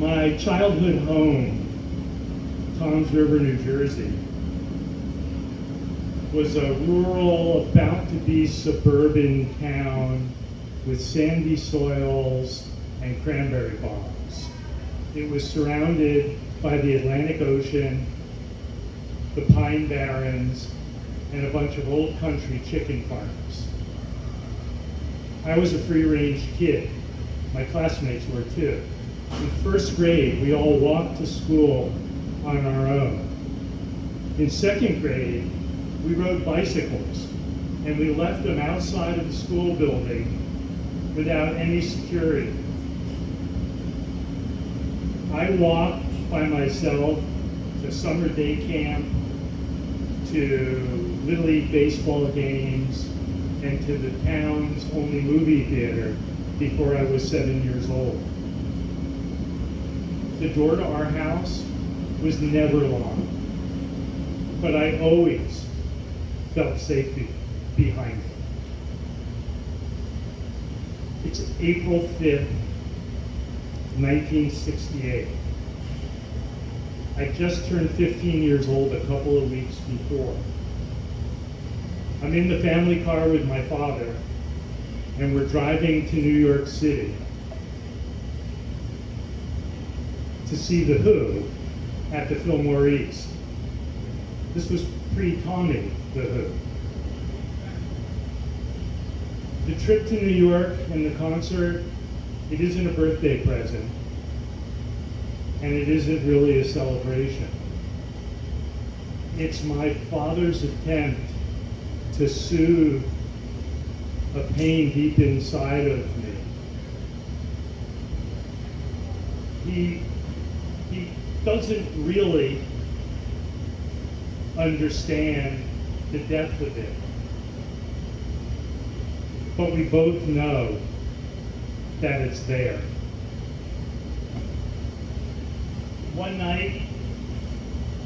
My childhood home, Toms River, New Jersey, was a rural, about-to-be suburban town with sandy soils and cranberry bogs. It was surrounded by the Atlantic Ocean, the Pine Barrens, and a bunch of old country chicken farms. I was a free-range kid. My classmates were too. In first grade, we all walked to school on our own. In second grade, we rode bicycles, and we left them outside of the school building without any security. I walked by myself to summer day camp, to Little League baseball games, and to the town's only movie theater before I was 7 years old. The door to our house was never locked, but I always felt safe behind it. It's April 5th, 1968. I just turned 15 years old a couple of weeks before. I'm in the family car with my father, and we're driving to New York City to see The Who at the Fillmore East. This was pre-Tommy The Who. The trip to New York and the concert, it isn't a birthday present, and it isn't really a celebration. It's my father's attempt to soothe a pain deep inside of me. He doesn't really understand the depth of it, but we both know that it's there. One night,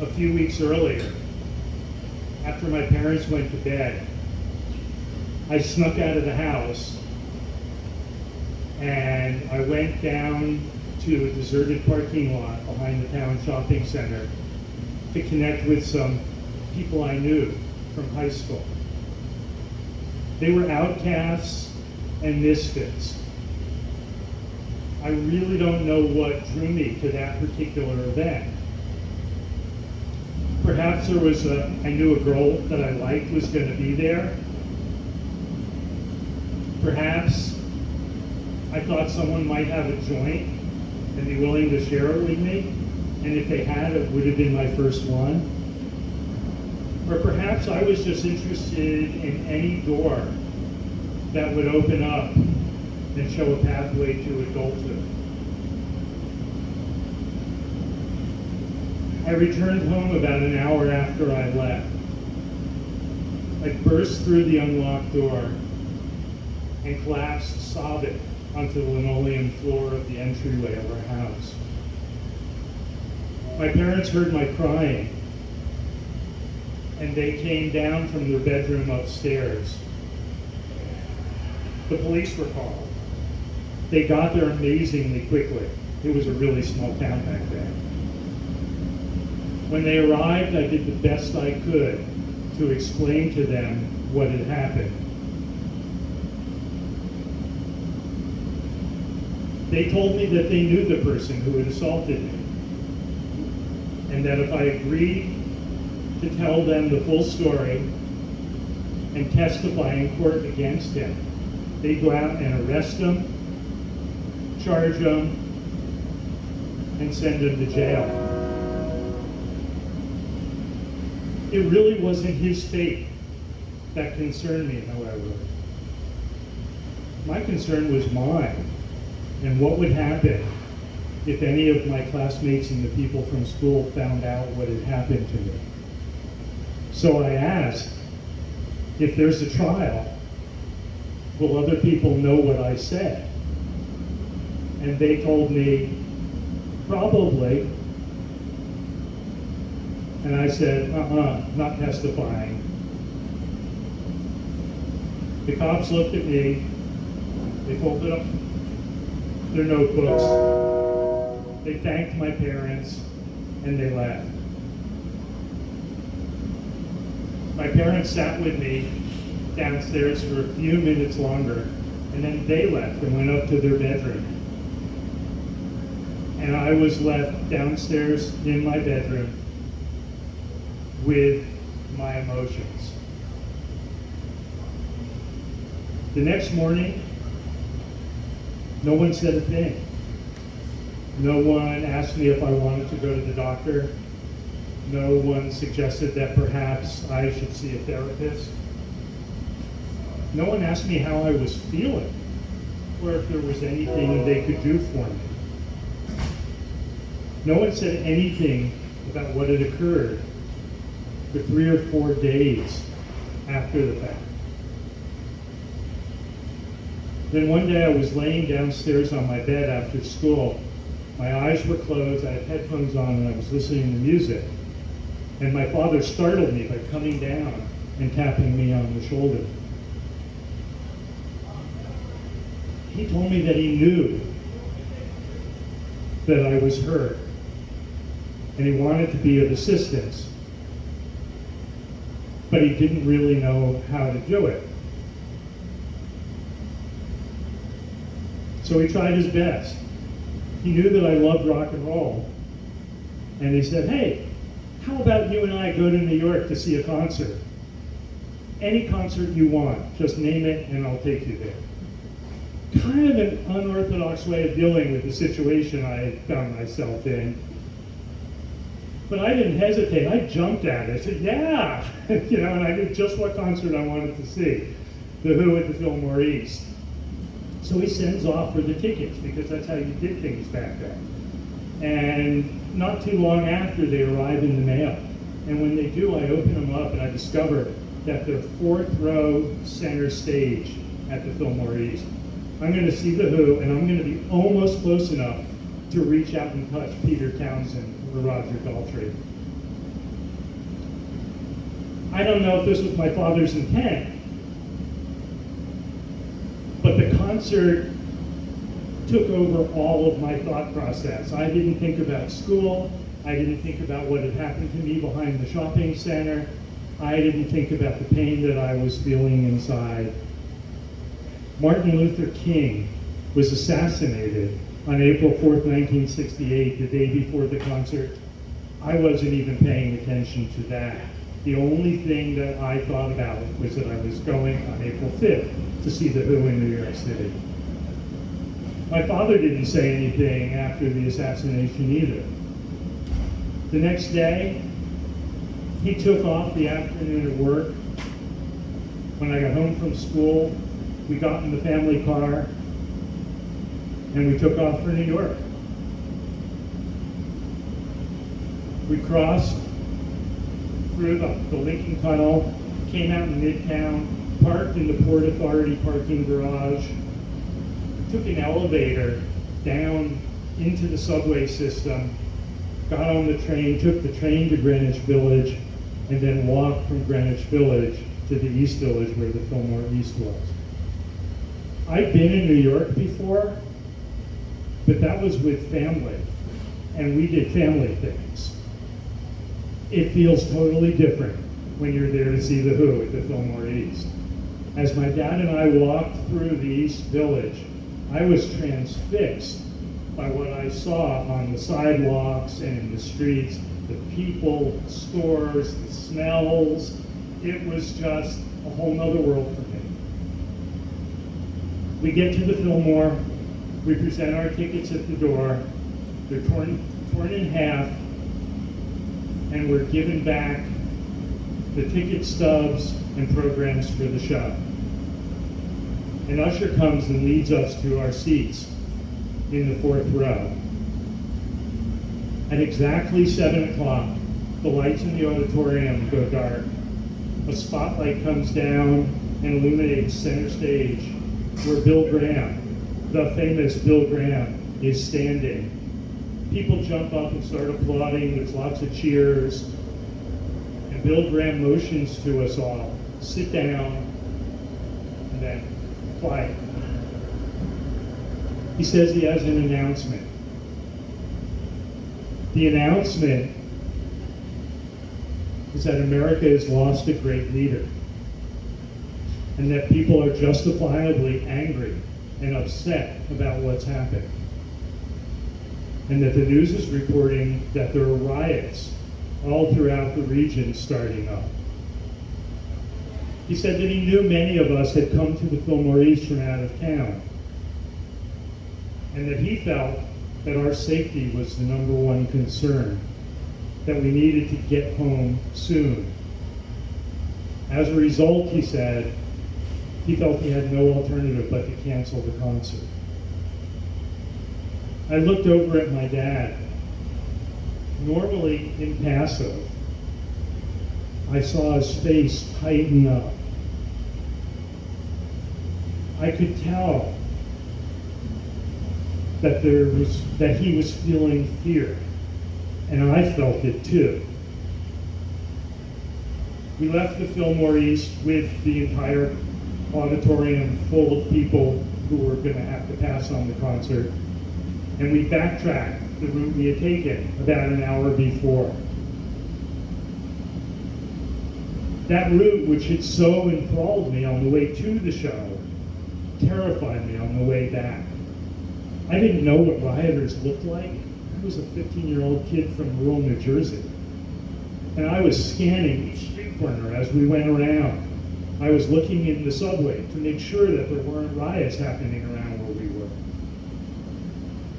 a few weeks earlier, after my parents went to bed, I snuck out of the house and I went down to a deserted parking lot behind the town shopping center to connect with some people I knew from high school. They were outcasts and misfits. I really don't know what drew me to that particular event. Perhaps I knew a girl that I liked was going to be there. Perhaps I thought someone might have a joint and be willing to share it with me, and if they had, it would have been my first one. Or perhaps I was just interested in any door that would open up and show a pathway to adulthood. I returned home about an hour after I left. I burst through the unlocked door and collapsed sobbing onto the linoleum floor of the entryway of our house. My parents heard my crying, and they came down from their bedroom upstairs. The police were called. They got there amazingly quickly. It was a really small town back then. When they arrived, I did the best I could to explain to them what had happened. They told me that they knew the person who had assaulted me, and that if I agreed to tell them the full story and testify in court against him, they'd go out and arrest him, charge him, and send him to jail. It really wasn't his fate that concerned me, however. My concern was mine, and what would happen if any of my classmates and the people from school found out what had happened to me. So I asked, if there's a trial, will other people know what I said? And they told me, probably. And I said, not testifying. The cops looked at me, they folded up their notebooks, They thanked my parents, and they left. My parents sat with me downstairs for a few minutes longer, and then they left and went up to their bedroom. And I was left downstairs in my bedroom with my emotions. The next morning, no one said a thing. No one asked me if I wanted to go to the doctor. No one suggested that perhaps I should see a therapist. No one asked me how I was feeling, or if there was anything they could do for me. No one said anything about what had occurred for 3 or 4 days after the fact. Then one day I was laying downstairs on my bed after school. My eyes were closed, I had headphones on, and I was listening to music. And my father startled me by coming down and tapping me on the shoulder. He told me that he knew that I was hurt, and he wanted to be of assistance, but he didn't really know how to do it. So he tried his best. He knew that I loved rock and roll, and he said, "Hey, how about you and I go to New York to see a concert? Any concert you want, just name it and I'll take you there." Kind of an unorthodox way of dealing with the situation I had found myself in. But I didn't hesitate. I jumped at it. I said, "Yeah!" And I knew just what concert I wanted to see. The Who at the Fillmore East. So he sends off for the tickets, because that's how you did things back then. And not too long after, they arrive in the mail. And when they do, I open them up and I discover that they're 4th row center stage at the Fillmore East. I'm going to see the Who, and I'm going to be almost close enough to reach out and touch Peter Townsend or Roger Daltrey. I don't know if this was my father's intent, but the concert took over all of my thought process. I didn't think about school. I didn't think about what had happened to me behind the shopping center. I didn't think about the pain that I was feeling inside. Martin Luther King was assassinated on April 4th, 1968, the day before the concert. I wasn't even paying attention to that. The only thing that I thought about was that I was going on April 5th to see the Who in New York City. My father didn't say anything after the assassination either. The next day, he took off the afternoon of work. When I got home from school, we got in the family car and we took off for New York. We crossed through the Lincoln Tunnel, came out in Midtown, parked in the Port Authority parking garage, took an elevator down into the subway system, got on the train, took the train to Greenwich Village, and then walked from Greenwich Village to the East Village where the Fillmore East was. I'd been in New York before, but that was with family, and we did family things. It feels totally different when you're there to see the Who at the Fillmore East. As my dad and I walked through the East Village, I was transfixed by what I saw on the sidewalks and in the streets, the people, the stores, the smells. It was just a whole nother world for me. We get to the Fillmore, we present our tickets at the door, they're torn in half, and we're given back the ticket stubs and programs for the show. An usher comes and leads us to our seats in the 4th row. At exactly 7 o'clock, the lights in the auditorium go dark. A spotlight comes down and illuminates center stage, where Bill Graham, the famous Bill Graham, is standing. People jump up and start applauding. There's lots of cheers. And Bill Graham motions to us all, sit down, and then quiet. He says he has an announcement. The announcement is that America has lost a great leader, and that people are justifiably angry and upset about what's happened. And that the news is reporting that there are riots all throughout the region starting up. He said that he knew many of us had come to the Fillmore East from out of town, and that he felt that our safety was the number one concern, that we needed to get home soon. As a result, he said, he felt he had no alternative but to cancel the concert. I looked over at my dad. Normally impassive, I saw his face tighten up. I could tell that he was feeling fear, and I felt it too. We left the Fillmore East with the entire auditorium full of people who were going to have to pass on the concert, and we backtracked the route we had taken about an hour before. That route, which had so enthralled me on the way to the show, terrified me on the way back. I didn't know what rioters looked like. I was a 15-year-old kid from rural New Jersey, and I was scanning each street corner as we went around. I was looking in the subway to make sure that there weren't riots happening around where we were.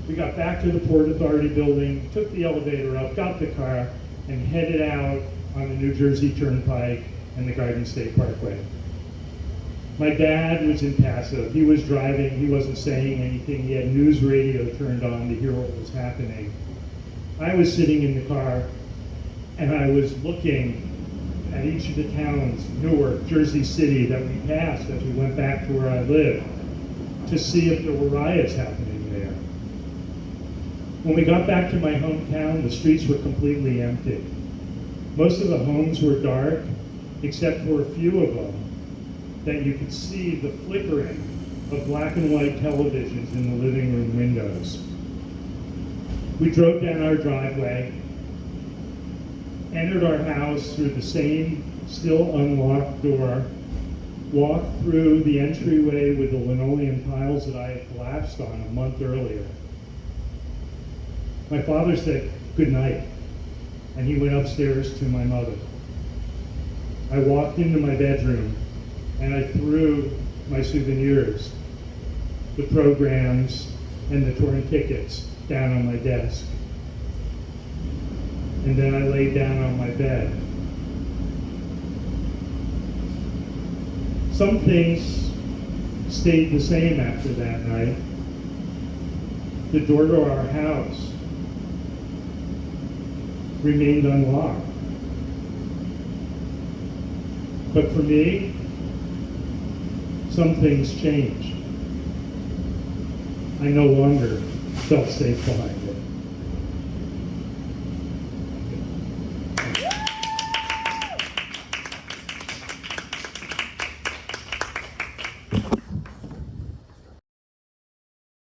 We got back to the Port Authority building, took the elevator up, got the car, and headed out on the New Jersey Turnpike and the Garden State Parkway. My dad was impassive. He was driving. He wasn't saying anything. He had news radio turned on to hear what was happening. I was sitting in the car, and I was looking at each of the towns, Newark, Jersey City, that we passed as we went back to where I lived, to see if there were riots happening there. When we got back to my hometown, the streets were completely empty. Most of the homes were dark, except for a few of them that you could see the flickering of black and white televisions in the living room windows. We drove down our driveway, entered our house through the same still unlocked door, walked through the entryway with the linoleum tiles that I had collapsed on a month earlier. My father said good night, and he went upstairs to my mother. I walked into my bedroom, and I threw my souvenirs, the programs, and the torn tickets down on my desk. And then I laid down on my bed. Some things stayed the same after that night. The door to our house remained unlocked. But for me, some things changed. I no longer felt safe behind.